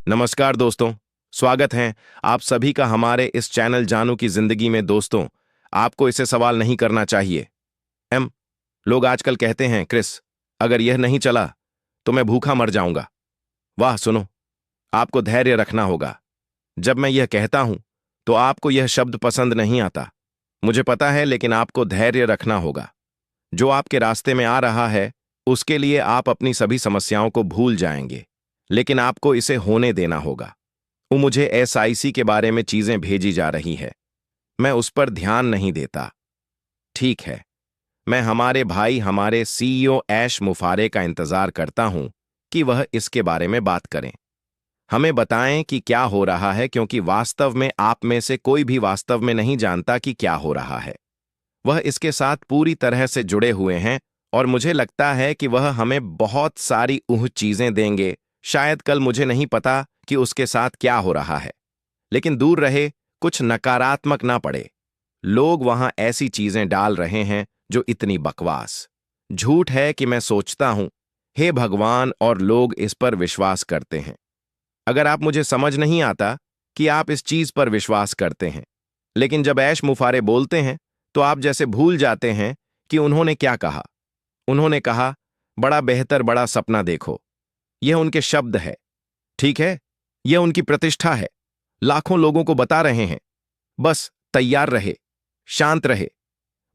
नमस्कार दोस्तों। स्वागत है आप सभी का हमारे इस चैनल जानू की जिंदगी में। दोस्तों, आपको इसे सवाल नहीं करना चाहिए। एम लोग आजकल कहते हैं, क्रिस, अगर यह नहीं चला तो मैं भूखा मर जाऊंगा। वाह, सुनो, आपको धैर्य रखना होगा। जब मैं यह कहता हूं तो आपको यह शब्द पसंद नहीं आता, मुझे पता है, लेकिन आपको धैर्य रखना होगा। जो आपके रास्ते में आ रहा है उसके लिए आप अपनी सभी समस्याओं को भूल जाएंगे, लेकिन आपको इसे होने देना होगा। वो मुझे एसआईसी के बारे में चीजें भेजी जा रही है, मैं उस पर ध्यान नहीं देता। ठीक है, मैं हमारे भाई, हमारे सीईओ ऐश मुफारे का इंतजार करता हूं कि वह इसके बारे में बात करें, हमें बताएं कि क्या हो रहा है, क्योंकि वास्तव में आप में से कोई भी वास्तव में नहीं जानता कि क्या हो रहा है। वह इसके साथ पूरी तरह से जुड़े हुए हैं और मुझे लगता है कि वह हमें बहुत सारी चीजें देंगे। शायद कल, मुझे नहीं पता कि उसके साथ क्या हो रहा है, लेकिन दूर रहे, कुछ नकारात्मक ना पड़े। लोग वहां ऐसी चीजें डाल रहे हैं जो इतनी बकवास, झूठ है कि मैं सोचता हूं, हे भगवान, और लोग इस पर विश्वास करते हैं। अगर आप, मुझे समझ नहीं आता कि आप इस चीज पर विश्वास करते हैं, लेकिन जब ऐश मुफारे बोलते हैं तो आप जैसे भूल जाते हैं कि उन्होंने क्या कहा। उन्होंने कहा, बड़ा बेहतर, बड़ा सपना देखो। यह उनके शब्द है, ठीक है, यह उनकी प्रतिष्ठा है। लाखों लोगों को बता रहे हैं, बस तैयार रहे, शांत रहे,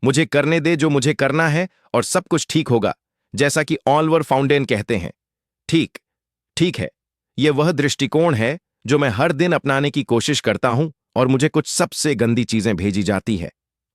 मुझे करने दे जो मुझे करना है और सब कुछ ठीक होगा, जैसा कि ऑलिवर फाउंटेन कहते हैं। ठीक ठीक है, यह वह दृष्टिकोण है जो मैं हर दिन अपनाने की कोशिश करता हूं, और मुझे कुछ सबसे गंदी चीजें भेजी जाती है।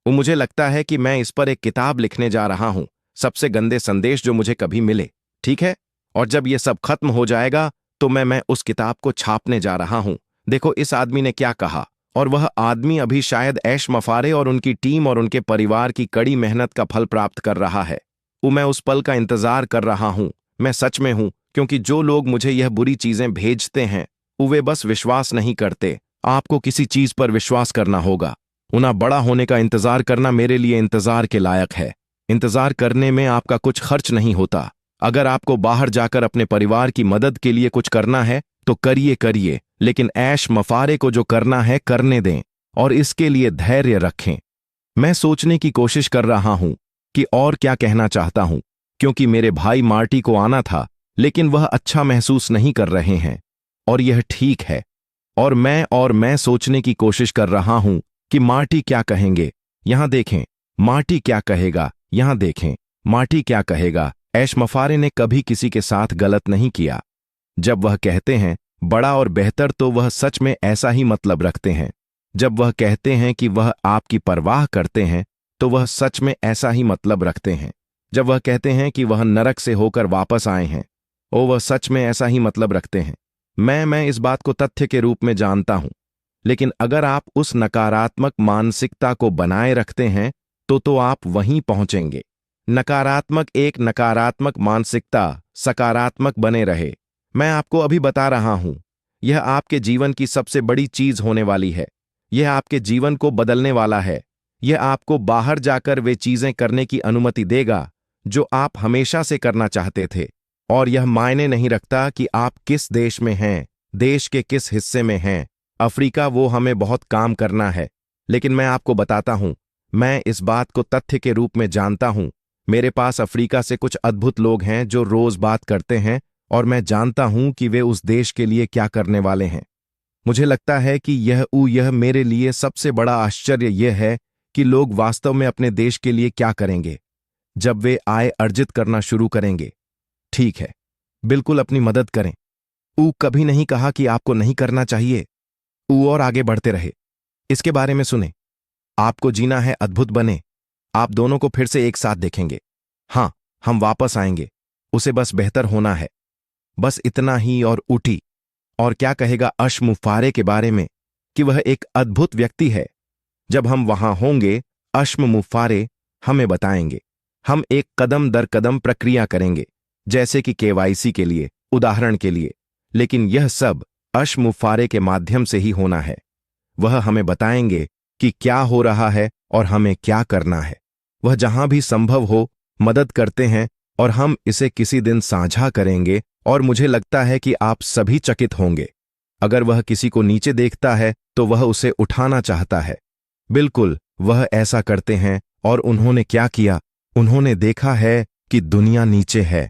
वो मुझे लगता है कि मैं इस पर एक किताब लिखने जा रहा हूं, सबसे गंदे संदेश जो मुझे कभी मिले, ठीक है। और जब यह सब खत्म हो जाएगा तो मैं उस किताब को छापने जा रहा हूं। देखो, इस आदमी ने क्या कहा, और वह आदमी अभी शायद ऐश मुफारे और उनकी टीम और उनके परिवार की कड़ी मेहनत का फल प्राप्त कर रहा है। मैं उस पल का इंतजार कर रहा हूं, मैं सच में हूं, क्योंकि जो लोग मुझे यह बुरी चीजें भेजते हैं वे बस विश्वास नहीं करते। आपको किसी चीज पर विश्वास करना होगा। उन्हें बड़ा होने का इंतजार करना मेरे लिए इंतजार के लायक है। इंतजार करने में आपका कुछ खर्च नहीं होता। अगर आपको बाहर जाकर अपने परिवार की मदद के लिए कुछ करना है तो करिए करिए, लेकिन ऐश मुफारे को जो करना है करने दें, और इसके लिए धैर्य रखें। मैं सोचने की कोशिश कर रहा हूं कि और क्या कहना चाहता हूं, क्योंकि मेरे भाई मार्टी को आना था, लेकिन वह अच्छा महसूस नहीं कर रहे हैं, और यह ठीक है। और मैं सोचने की कोशिश कर रहा हूं कि मार्टी क्या कहेंगे। यहां देखें, मार्टी क्या कहेगा, यहां देखें, मार्टी क्या कहेगा। ऐश मुफारे ने कभी किसी के साथ गलत नहीं किया। जब वह कहते हैं बड़ा और बेहतर, तो वह सच में ऐसा ही मतलब रखते हैं। जब वह कहते हैं कि वह आपकी परवाह करते हैं, तो वह सच में ऐसा ही मतलब रखते हैं। जब वह कहते हैं कि वह नरक से होकर वापस आए हैं, वह सच में ऐसा ही मतलब रखते हैं। मैं इस बात को तथ्य के रूप में जानता हूं, लेकिन अगर आप उस नकारात्मक मानसिकता को बनाए रखते हैं तो आप वहीं पहुंचेंगे। एक नकारात्मक मानसिकता सकारात्मक बने रहे। मैं आपको अभी बता रहा हूं, यह आपके जीवन की सबसे बड़ी चीज होने वाली है। यह आपके जीवन को बदलने वाला है। यह आपको बाहर जाकर वे चीजें करने की अनुमति देगा जो आप हमेशा से करना चाहते थे। और यह मायने नहीं रखता कि आप किस देश में हैं, देश के किस हिस्से में हैं। अफ्रीका, वो हमें बहुत काम करना है, लेकिन मैं आपको बताता हूं, मैं इस बात को तथ्य के रूप में जानता हूं। मेरे पास अफ्रीका से कुछ अद्भुत लोग हैं जो रोज बात करते हैं, और मैं जानता हूं कि वे उस देश के लिए क्या करने वाले हैं। मुझे लगता है कि यह मेरे लिए सबसे बड़ा आश्चर्य यह है कि लोग वास्तव में अपने देश के लिए क्या करेंगे जब वे आय अर्जित करना शुरू करेंगे। ठीक है, बिल्कुल अपनी मदद करें। कभी नहीं कहा कि आपको नहीं करना चाहिए। और आगे बढ़ते रहे। इसके बारे में सुने, आपको जीना है, अद्भुत बने। आप दोनों को फिर से एक साथ देखेंगे। हां, हम वापस आएंगे। उसे बस बेहतर होना है, बस इतना ही। और उठी। और क्या कहेगा ऐश मुफारे के बारे में कि वह एक अद्भुत व्यक्ति है। जब हम वहां होंगे, ऐश मुफारे हमें बताएंगे। हम एक कदम दर कदम प्रक्रिया करेंगे, जैसे कि केवाईसी के लिए, उदाहरण के लिए, लेकिन यह सब ऐश मुफारे के माध्यम से ही होना है। वह हमें बताएंगे कि क्या हो रहा है और हमें क्या करना है। वह जहां भी संभव हो मदद करते हैं, और हम इसे किसी दिन साझा करेंगे, और मुझे लगता है कि आप सभी चकित होंगे। अगर वह किसी को नीचे देखता है तो वह उसे उठाना चाहता है। बिल्कुल, वह ऐसा करते हैं। और उन्होंने क्या किया? उन्होंने देखा है कि दुनिया नीचे है।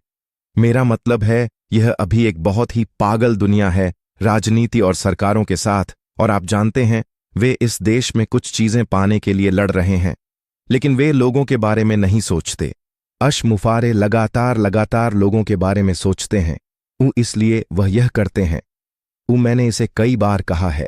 मेरा मतलब है, यह अभी एक बहुत ही पागल दुनिया है, राजनीति और सरकारों के साथ। और आप जानते हैं, वे इस देश में कुछ चीजें पाने के लिए लड़ रहे हैं, लेकिन वे लोगों के बारे में नहीं सोचते। मुफारे लगातार लोगों के बारे में सोचते हैं। इसलिए वह यह करते हैं। मैंने इसे कई बार कहा है,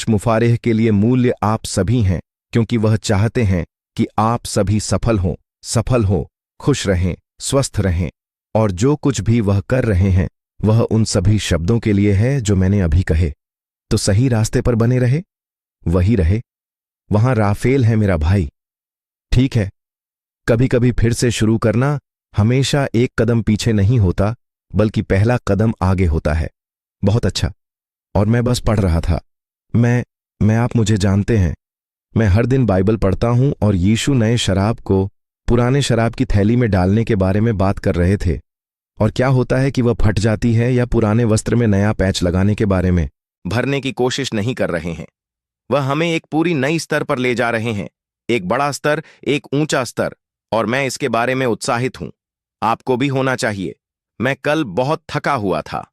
मुफारेह के लिए मूल्य आप सभी हैं, क्योंकि वह चाहते हैं कि आप सभी सफल हो, खुश रहें, स्वस्थ रहें। और जो कुछ भी वह कर रहे हैं, वह उन सभी शब्दों के लिए है जो मैंने अभी कहे। तो सही रास्ते पर बने रहे, वही रहे। वहां राफेल है मेरा भाई। ठीक है, कभी कभी फिर से शुरू करना हमेशा एक कदम पीछे नहीं होता, बल्कि पहला कदम आगे होता है। बहुत अच्छा। और मैं बस पढ़ रहा था। मैं आप मुझे जानते हैं, मैं हर दिन बाइबल पढ़ता हूं और यीशु नए शराब को पुराने शराब की थैली में डालने के बारे में बात कर रहे थे। और क्या होता है कि वह फट जाती है, या पुराने वस्त्र में नया पैच लगाने के बारे में भरने की कोशिश नहीं कर रहे हैं। वह हमें एक पूरी नई स्तर पर ले जा रहे हैं, एक बड़ा स्तर, एक ऊंचा स्तर। और मैं इसके बारे में उत्साहित हूं। आपको भी होना चाहिए। मैं कल बहुत थका हुआ था,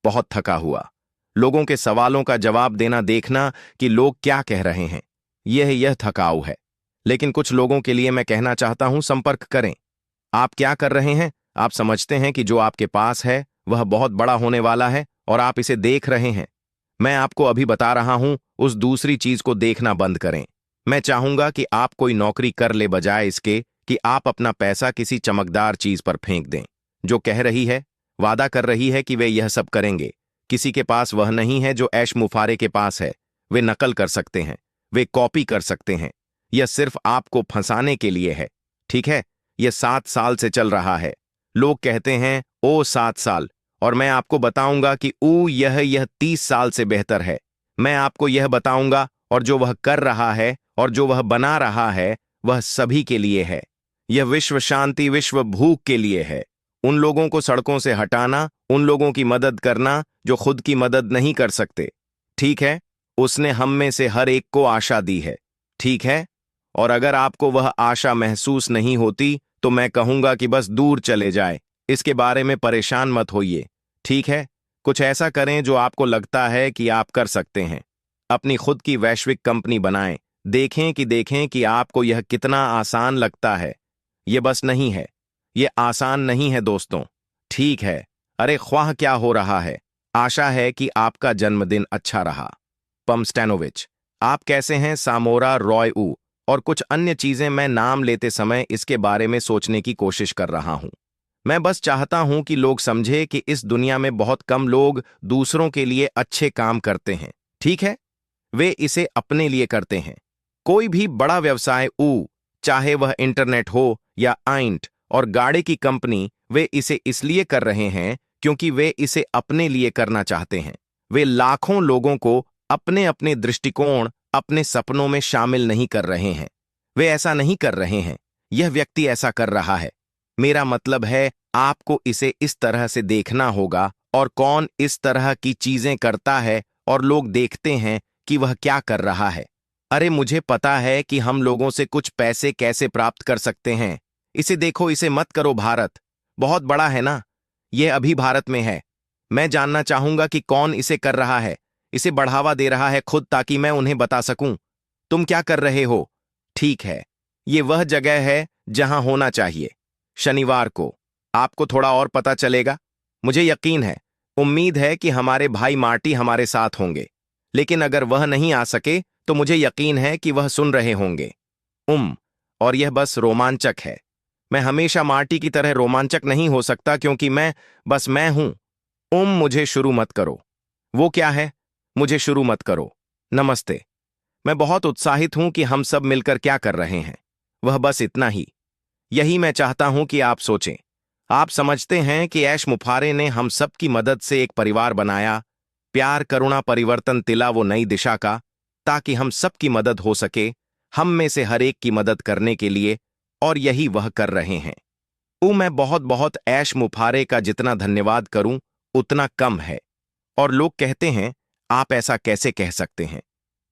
बहुत थका हुआ। लोगों के सवालों का जवाब देना, देखना कि लोग क्या कह रहे हैं, यह थकाऊ है। लेकिन कुछ लोगों के लिए मैं कहना चाहता हूं, संपर्क करें। आप क्या कर रहे हैं? आप समझते हैं कि जो आपके पास है वह बहुत बड़ा होने वाला है, और आप इसे देख रहे हैं। मैं आपको अभी बता रहा हूं, उस दूसरी चीज को देखना बंद करें। मैं चाहूंगा कि आप कोई नौकरी कर ले, बजाय इसके कि आप अपना पैसा किसी चमकदार चीज पर फेंक दें, जो कह रही है, वादा कर रही है कि वे यह सब करेंगे। किसी के पास वह नहीं है जो ऐश मुफारे के पास है। वे नकल कर सकते हैं, वे कॉपी कर सकते हैं। यह सिर्फ आपको फंसाने के लिए है। ठीक है, यह 7 साल से चल रहा है। लोग कहते हैं, ओ 7 साल, और मैं आपको बताऊंगा कि यह 30 साल से बेहतर है। मैं आपको यह बताऊंगा, और जो वह कर रहा है और जो वह बना रहा है, वह सभी के लिए है। यह विश्व शांति, विश्व भूख के लिए है। उन लोगों को सड़कों से हटाना, उन लोगों की मदद करना जो खुद की मदद नहीं कर सकते। ठीक है, उसने हम में से हर एक को आशा दी है। ठीक है, और अगर आपको वह आशा महसूस नहीं होती, तो मैं कहूंगा कि बस दूर चले जाए। इसके बारे में परेशान मत होइए। ठीक है, कुछ ऐसा करें जो आपको लगता है कि आप कर सकते हैं। अपनी खुद की वैश्विक कंपनी बनाएं। देखें कि आपको यह कितना आसान लगता है। यह बस नहीं है, यह आसान नहीं है दोस्तों। ठीक है, अरे ख्वाह क्या हो रहा है। आशा है कि आपका जन्मदिन अच्छा रहा। पम स्टैनोविच, आप कैसे हैं? सामोरा रॉय और कुछ अन्य चीजें। मैं नाम लेते समय इसके बारे में सोचने की कोशिश कर रहा हूं। मैं बस चाहता हूं कि लोग समझे कि इस दुनिया में बहुत कम लोग दूसरों के लिए अच्छे काम करते हैं। ठीक है, वे इसे अपने लिए करते हैं। कोई भी बड़ा व्यवसाय, चाहे वह इंटरनेट हो या आइंट और गाड़ी की कंपनी, वे इसे इसलिए कर रहे हैं क्योंकि वे इसे अपने लिए करना चाहते हैं। वे लाखों लोगों को अपने अपने दृष्टिकोण, अपने सपनों में शामिल नहीं कर रहे हैं। वे ऐसा नहीं कर रहे हैं, यह व्यक्ति ऐसा कर रहा है। मेरा मतलब है, आपको इसे इस तरह से देखना होगा, और कौन इस तरह की चीजें करता है और लोग देखते हैं कि वह क्या कर रहा है। अरे मुझे पता है कि हम लोगों से कुछ पैसे कैसे प्राप्त कर सकते हैं। इसे देखो, इसे मत करो। भारत बहुत बड़ा है ना, यह अभी भारत में है। मैं जानना चाहूंगा कि कौन इसे कर रहा है, इसे बढ़ावा दे रहा है खुद, ताकि मैं उन्हें बता सकूं। तुम क्या कर रहे हो? ठीक है, ये वह जगह है जहां होना चाहिए। शनिवार को आपको थोड़ा और पता चलेगा। मुझे यकीन है, उम्मीद है कि हमारे भाई मार्टी हमारे साथ होंगे। लेकिन अगर वह नहीं आ सके, तो मुझे यकीन है कि वह सुन रहे होंगे। और यह बस रोमांचक है। मैं हमेशा मार्टी की तरह रोमांचक नहीं हो सकता, क्योंकि मैं हूं। मुझे शुरू मत करो। वो क्या है? मुझे शुरू मत करो। नमस्ते। मैं बहुत उत्साहित हूं कि हम सब मिलकर क्या कर रहे हैं। वह बस इतना ही। यही मैं चाहता हूं कि आप सोचें। आप समझते हैं कि ऐश मुफारे ने हम सब की मदद से एक परिवार बनाया। प्यार, करुणा, परिवर्तन, तिला वो नई दिशा का, ताकि हम सब की मदद हो सके, हम में से हर एक की मदद करने के लिए। और यही वह कर रहे हैं। मैं बहुत बहुत ऐश मुफारे का जितना धन्यवाद करूं, उतना कम है। और लोग कहते हैं, आप ऐसा कैसे कह सकते हैं?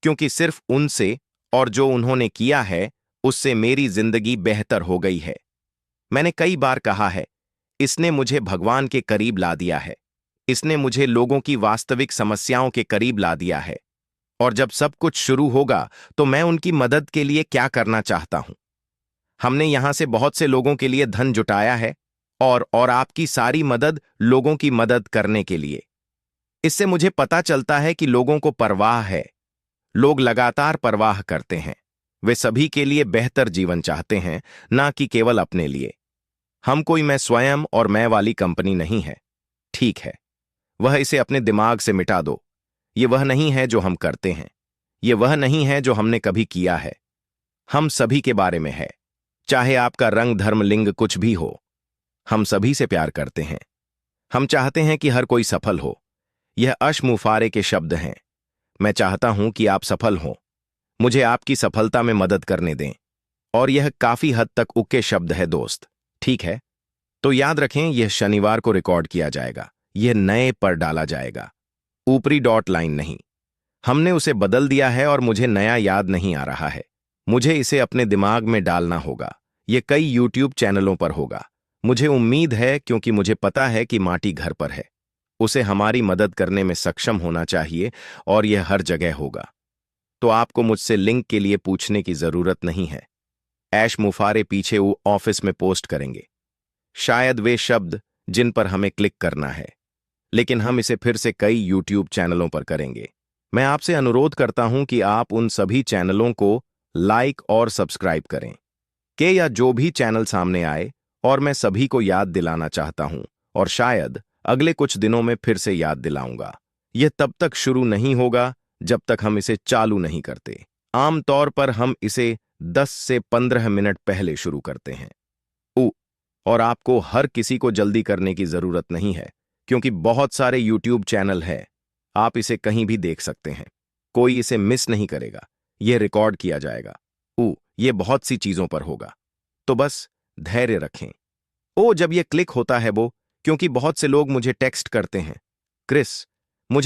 क्योंकि सिर्फ उनसे और जो उन्होंने किया है उससे मेरी जिंदगी बेहतर हो गई है। मैंने कई बार कहा है, इसने मुझे भगवान के करीब ला दिया है। इसने मुझे लोगों की वास्तविक समस्याओं के करीब ला दिया है। और जब सब कुछ शुरू होगा तो मैं उनकी मदद के लिए क्या करना चाहता हूं। हमने यहां से बहुत से लोगों के लिए धन जुटाया है और आपकी सारी मदद लोगों की मदद करने के लिए। इससे मुझे पता चलता है कि लोगों को परवाह है। लोग लगातार परवाह करते हैं। वे सभी के लिए बेहतर जीवन चाहते हैं, ना कि केवल अपने लिए। हम कोई मैं स्वयं और मैं वाली कंपनी नहीं है। ठीक है, वह इसे अपने दिमाग से मिटा दो। ये वह नहीं है जो हम करते हैं। ये वह नहीं है जो हमने कभी किया है। हम सभी के बारे में है, चाहे आपका रंग, धर्म, लिंग कुछ भी हो। हम सभी से प्यार करते हैं। हम चाहते हैं कि हर कोई सफल हो। यह अशमुफारे के शब्द हैं। मैं चाहता हूं कि आप सफल हों। मुझे आपकी सफलता में मदद करने दें। और यह काफी हद तक उक्के शब्द है दोस्त, ठीक है? तो याद रखें, यह शनिवार को रिकॉर्ड किया जाएगा। यह नए पर डाला जाएगा, ऊपरी डॉट लाइन नहीं। हमने उसे बदल दिया है और मुझे नया याद नहीं आ रहा है। मुझे इसे अपने दिमाग में डालना होगा। यह कई यूट्यूब चैनलों पर होगा। मुझे उम्मीद है, क्योंकि मुझे पता है कि माटी घर पर है। उसे हमारी मदद करने में सक्षम होना चाहिए और यह हर जगह होगा। तो आपको मुझसे लिंक के लिए पूछने की जरूरत नहीं है। ऐश मुफारे पीछे वो ऑफिस में पोस्ट करेंगे, शायद वे शब्द जिन पर हमें क्लिक करना है। लेकिन हम इसे फिर से कई यूट्यूब चैनलों पर करेंगे। मैं आपसे अनुरोध करता हूं कि आप उन सभी चैनलों को लाइक और सब्सक्राइब करें या जो भी चैनल सामने आए। और मैं सभी को याद दिलाना चाहता हूं, और शायद अगले कुछ दिनों में फिर से याद दिलाऊंगा। यह तब तक शुरू नहीं होगा जब तक हम इसे चालू नहीं करते। आमतौर पर हम इसे 10 से 15 मिनट पहले शुरू करते हैं। और आपको हर किसी को जल्दी करने की जरूरत नहीं है, क्योंकि बहुत सारे यूट्यूब चैनल हैं। आप इसे कहीं भी देख सकते हैं। कोई इसे मिस नहीं करेगा। यह रिकॉर्ड किया जाएगा। यह बहुत सी चीजों पर होगा। तो बस धैर्य रखें। जब यह क्लिक होता है क्योंकि बहुत से लोग मुझे टेक्स्ट करते हैं, क्रिस, मुझे